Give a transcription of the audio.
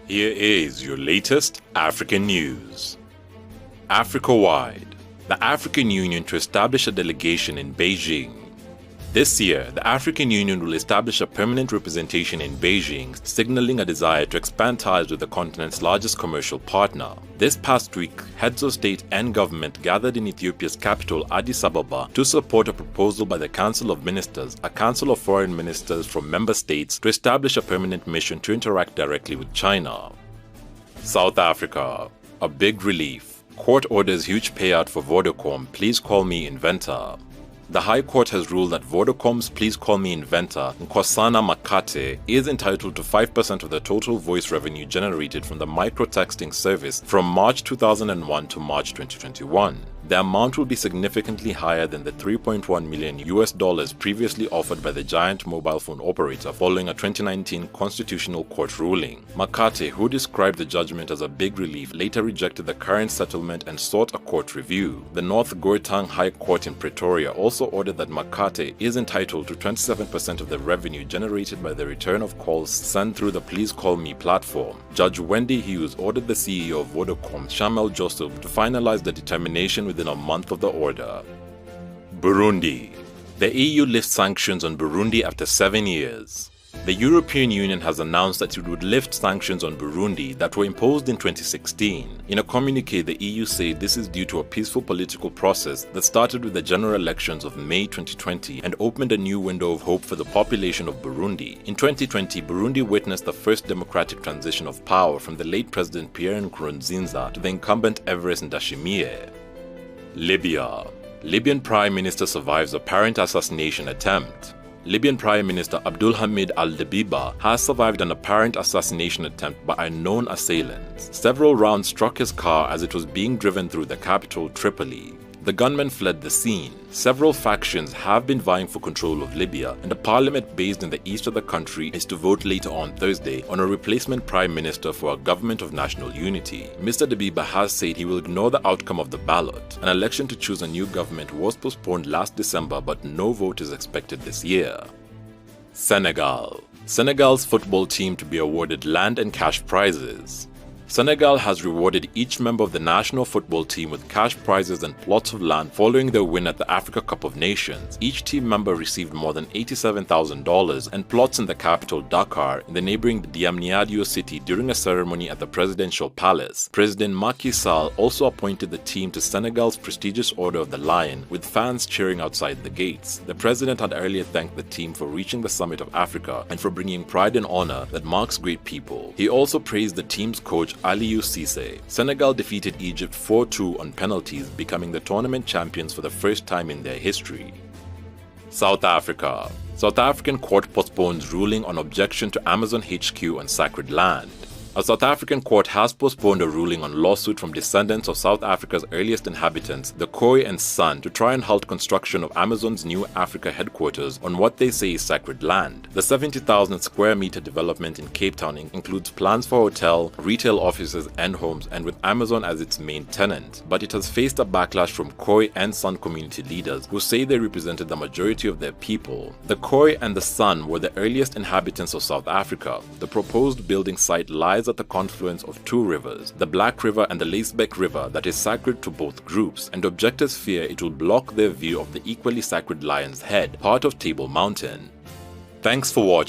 Here is your latest African news. Africa-wide, the African Union to establish a delegation in Beijing. This year, the African Union will establish a permanent representation in Beijing, signaling a desire to expand ties with the continent's largest commercial partner. This past week, heads of state and government gathered in Ethiopia's capital Addis Ababa to support a proposal by the Council of Ministers, a council of foreign ministers from member states, to establish a permanent mission to interact directly with China. South Africa, a big relief. Court orders huge payout for Vodacom, please call me inventor. The High Court has ruled that Vodacom's Please Call Me Inventor, Nkosana Makate, is entitled to 5% of the total voice revenue generated from the microtexting service from March 2001 to March 2021. The amount will be significantly higher than the $3.1 million previously offered by the giant mobile phone operator following a 2019 Constitutional Court ruling. Makate, who described the judgment as a big relief, later rejected the current settlement and sought a court review. The North Gauteng High Court in Pretoria also ordered that Makate is entitled to 27% of the revenue generated by the return of calls sent through the Please Call Me platform. Judge Wendy Hughes ordered the CEO of Vodacom, Shamel Joseph, to finalize the determination within a month of the order. Burundi. The EU lifts sanctions on Burundi after 7 years. The European Union has announced that it would lift sanctions on Burundi that were imposed in 2016. In a communique, the EU said this is due to a peaceful political process that started with the general elections of May 2020 and opened a new window of hope for the population of Burundi. In 2020, Burundi witnessed the first democratic transition of power from the late President Pierre Nkurunziza to the incumbent Evariste Ndayishimiye. Libya. Libyan Prime Minister survives apparent assassination attempt. Libyan Prime Minister Abdulhamid al-Dabiba has survived an apparent assassination attempt by unknown assailants. Several rounds struck his car as it was being driven through the capital, Tripoli. The gunmen fled the scene. Several factions have been vying for control of Libya, and a parliament based in the east of the country is to vote later on Thursday on a replacement prime minister for a government of national unity. Mr. Dabiba has said he will ignore the outcome of the ballot. An election to choose a new government was postponed last December, but no vote is expected this year. Senegal. Senegal's football team to be awarded land and cash prizes. Senegal has rewarded each member of the national football team with cash prizes and plots of land following their win at the Africa Cup of Nations. Each team member received more than $87,000 and plots in the capital Dakar in the neighboring Diamniadio city during a ceremony at the presidential palace. President Macky Sall also appointed the team to Senegal's prestigious Order of the Lion, with fans cheering outside the gates. The president had earlier thanked the team for reaching the summit of Africa and for bringing pride and honor that marks great people. He also praised the team's coach Aliou Cisse. Senegal defeated Egypt 4-2 on penalties, becoming the tournament champions for the first time in their history. South Africa. South African court postpones ruling on objection to Amazon HQ on sacred land. A South African court has postponed a ruling on lawsuit from descendants of South Africa's earliest inhabitants, the Khoi and San, to try and halt construction of Amazon's new Africa headquarters on what they say is sacred land. The 70,000 square meter development in Cape Town includes plans for hotel, retail offices and homes, and with Amazon as its main tenant. But it has faced a backlash from Khoi and San community leaders who say they represented the majority of their people. The Khoi and the San were the earliest inhabitants of South Africa. The proposed building site lies at the confluence of two rivers, the Black River and the Leesbeek River, that is sacred to both groups, and objectors fear it will block their view of the equally sacred Lion's Head, part of Table Mountain. Thanks for watching.